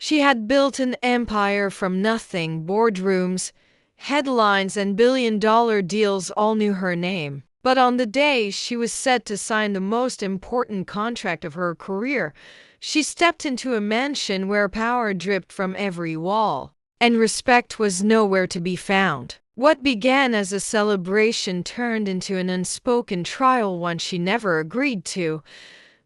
She had built an empire from nothing. Boardrooms, headlines, and billion-dollar deals all knew her name. But on the day she was set to sign the most important contract of her career, she stepped into a mansion where power dripped from every wall, and respect was nowhere to be found. What began as a celebration turned into an unspoken trial, one she never agreed to,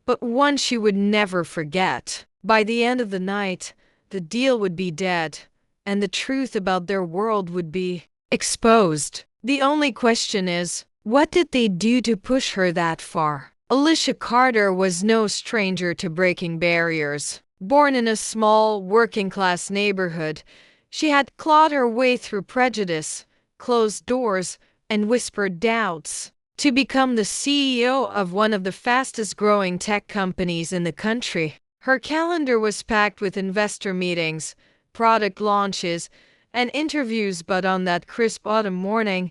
but one she would never forget. By the end of the night, the deal would be dead, and the truth about their world would be exposed. The only question is, what did they do to push her that far? Alicia Carter was no stranger to breaking barriers. Born in a small, working-class neighborhood, she had clawed her way through prejudice, closed doors, and whispered doubts to become the CEO of one of the fastest-growing tech companies in the country. Her calendar was packed with investor meetings, product launches, and interviews, but on that crisp autumn morning,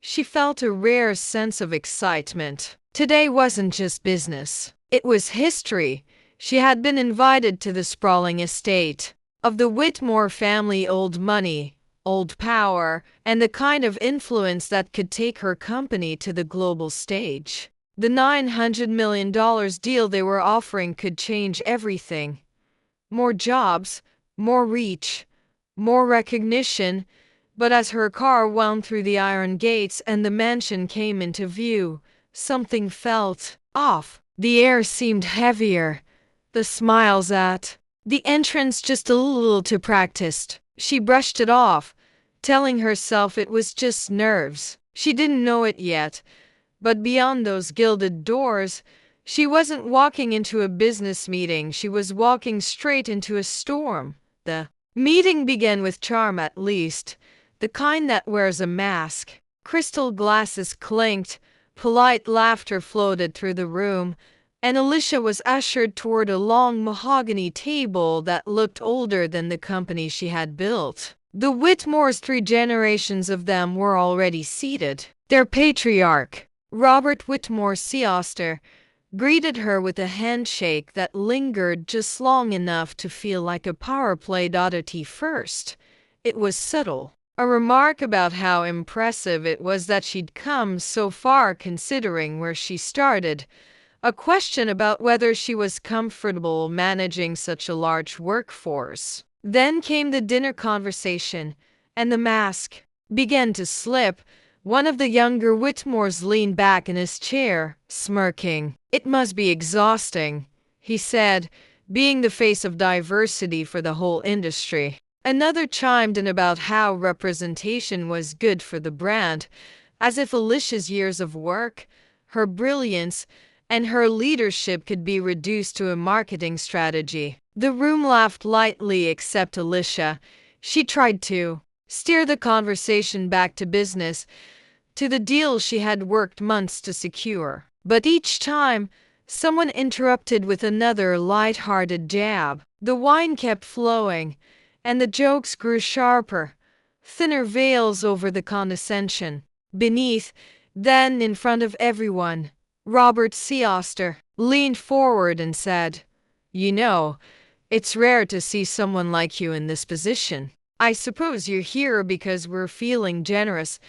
she felt a rare sense of excitement. Today wasn't just business. It was history. She had been invited to the sprawling estate of the Whitmore family, old money, old power, and the kind of influence that could take her company to the global stage. The $900 million deal they were offering could change everything. More jobs, more reach, more recognition. But as her car wound through the iron gates and the mansion came into view, something felt off. The air seemed heavier. The smiles at the entrance just a little too practiced. She brushed it off, telling herself it was just nerves. She didn't know it yet, but beyond those gilded doors, she wasn't walking into a business meeting. She was walking straight into a storm. The meeting began with charm, at least, the kind that wears a mask. Crystal glasses clinked, polite laughter floated through the room, and Alicia was ushered toward a long mahogany table that looked older than the company she had built. The Whitmores, 3 generations of them, were already seated. Their patriarch, Robert Whitmore Sr., greeted her with a handshake that lingered just long enough to feel like a power play. At first, it was subtle. A remark about how impressive it was that she'd come so far considering where she started. A question about whether she was comfortable managing such a large workforce. Then came the dinner conversation, and the mask began to slip. One of the younger Whitmores leaned back in his chair, smirking. "It must be exhausting," he said, being the face of diversity for the whole industry. Another chimed in about how representation was good for the brand, as if Alicia's years of work, her brilliance, and her leadership could be reduced to a marketing strategy. The room laughed lightly except Alicia. She tried to steer the conversation back to business, to the deal she had worked months to secure. But each time, someone interrupted with another light-hearted jab. The wine kept flowing, and the jokes grew sharper, thinner veils over the condescension. Beneath, then in front of everyone, Robert Sr. leaned forward and said, "You know, it's rare to see someone like you in this position. I suppose you're here because we're feeling generous."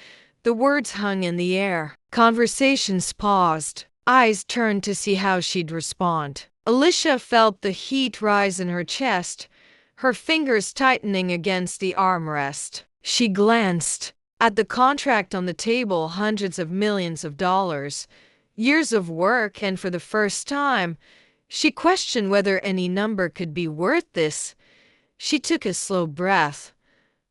The words hung in the air. Conversations paused. Eyes turned to see how she'd respond. Alicia felt the heat rise in her chest, her fingers tightening against the armrest. She glanced at the contract on the table, hundreds of millions of dollars, years of work, and for the first time, she questioned whether any number could be worth this. She took a slow breath,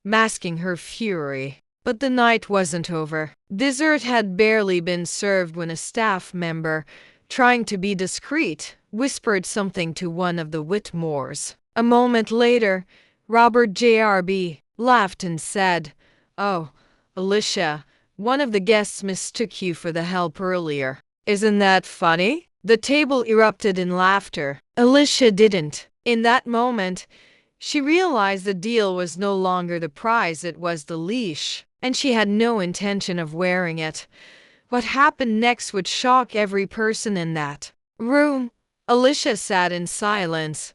masking her fury. But the night wasn't over. Dessert had barely been served when a staff member, trying to be discreet, whispered something to one of the Whitmores. A moment later, Robert J.R.B. laughed and said, "Oh, Alicia, one of the guests mistook you for the help earlier. Isn't that funny?" The table erupted in laughter. Alicia didn't. In that moment, she realized the deal was no longer the prize, it was the leash, and she had no intention of wearing it. What happened next would shock every person in that room. Alicia sat in silence,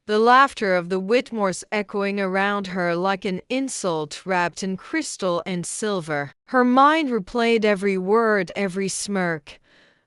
the laughter of the Whitmores echoing around her like an insult wrapped in crystal and silver. Her mind replayed every word, every smirk,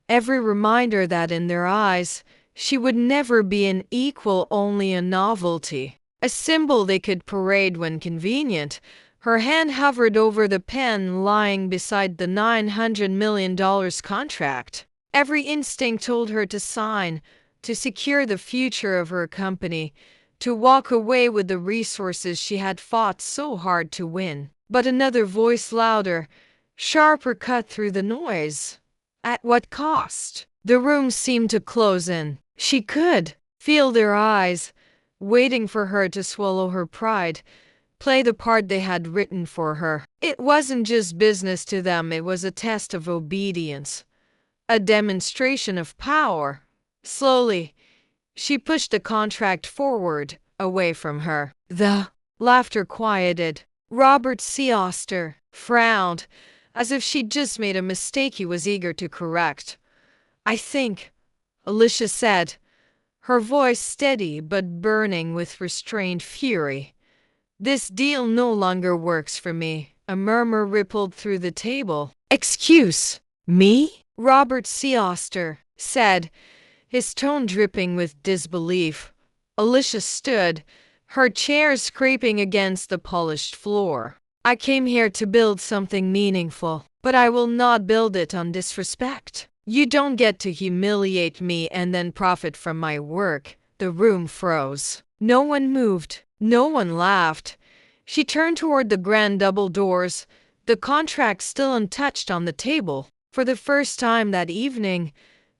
every reminder that in their eyes, she would never be an equal, only a novelty, a symbol they could parade when convenient. Her hand hovered over the pen lying beside the $900 million contract. Every instinct told her to sign, to secure the future of her company, to walk away with the resources she had fought so hard to win. But another voice, louder, sharper, cut through the noise. At what cost? The room seemed to close in. She could feel their eyes, waiting for her to swallow her pride, play the part they had written for her. It wasn't just business to them, it was a test of obedience, a demonstration of power. Slowly, she pushed the contract forward, away from her. The laughter quieted. Robert C. Oster frowned, as if she'd just made a mistake he was eager to correct. "I think," Alicia said, her voice steady but burning with restrained fury, "this deal no longer works for me." A murmur rippled through the table. "Excuse me?" Robert C. Oster said, his tone dripping with disbelief. Alicia stood, her chair scraping against the polished floor. "I came here to build something meaningful, but I will not build it on disrespect. You don't get to humiliate me and then profit from my work." The room froze. No one moved. No one laughed. She turned toward the grand double doors, the contract still untouched on the table. For the first time that evening,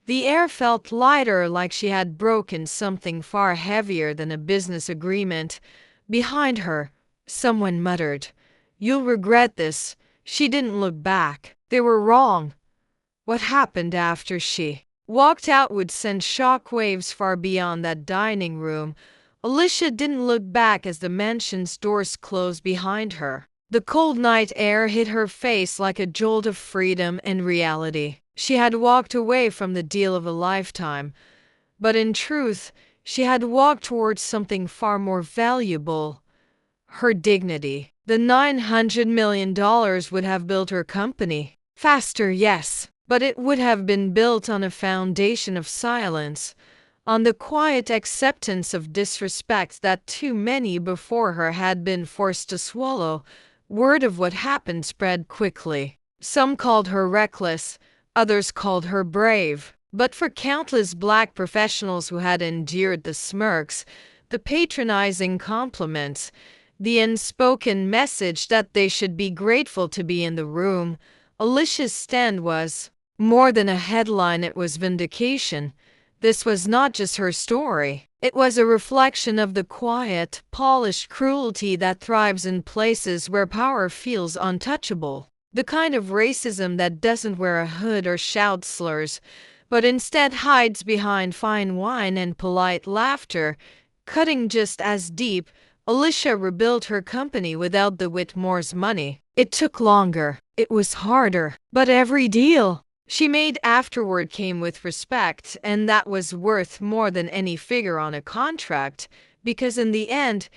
the air felt lighter, like she had broken something far heavier than a business agreement. Behind her, someone muttered, "You'll regret this." She didn't look back. They were wrong. What happened after she walked out would send shockwaves far beyond that dining room. Alicia didn't look back as the mansion's doors closed behind her. The cold night air hit her face like a jolt of freedom and reality. She had walked away from the deal of a lifetime, but in truth, she had walked towards something far more valuable: her dignity. The $900 million would have built her company. Faster, yes, but it would have been built on a foundation of silence, on the quiet acceptance of disrespect that too many before her had been forced to swallow. Word of what happened spread quickly. Some called her reckless, others called her brave. But for countless Black professionals who had endured the smirks, the patronizing compliments, the unspoken message that they should be grateful to be in the room, Alicia's stand was more than a headline, it was vindication. This was not just her story. It was a reflection of the quiet, polished cruelty that thrives in places where power feels untouchable. The kind of racism that doesn't wear a hood or shout slurs, but instead hides behind fine wine and polite laughter, cutting just as deep. Alicia rebuilt her company without the Whitmore's money. It took longer. It was harder. But every deal she made afterward came with respect, and that was worth more than any figure on a contract, because in the end,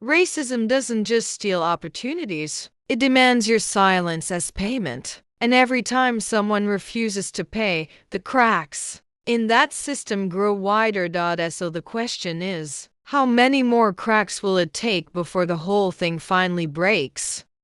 racism doesn't just steal opportunities. It demands your silence as payment. And every time someone refuses to pay, the cracks in that system grow wider. So the question is, how many more cracks will it take before the whole thing finally breaks?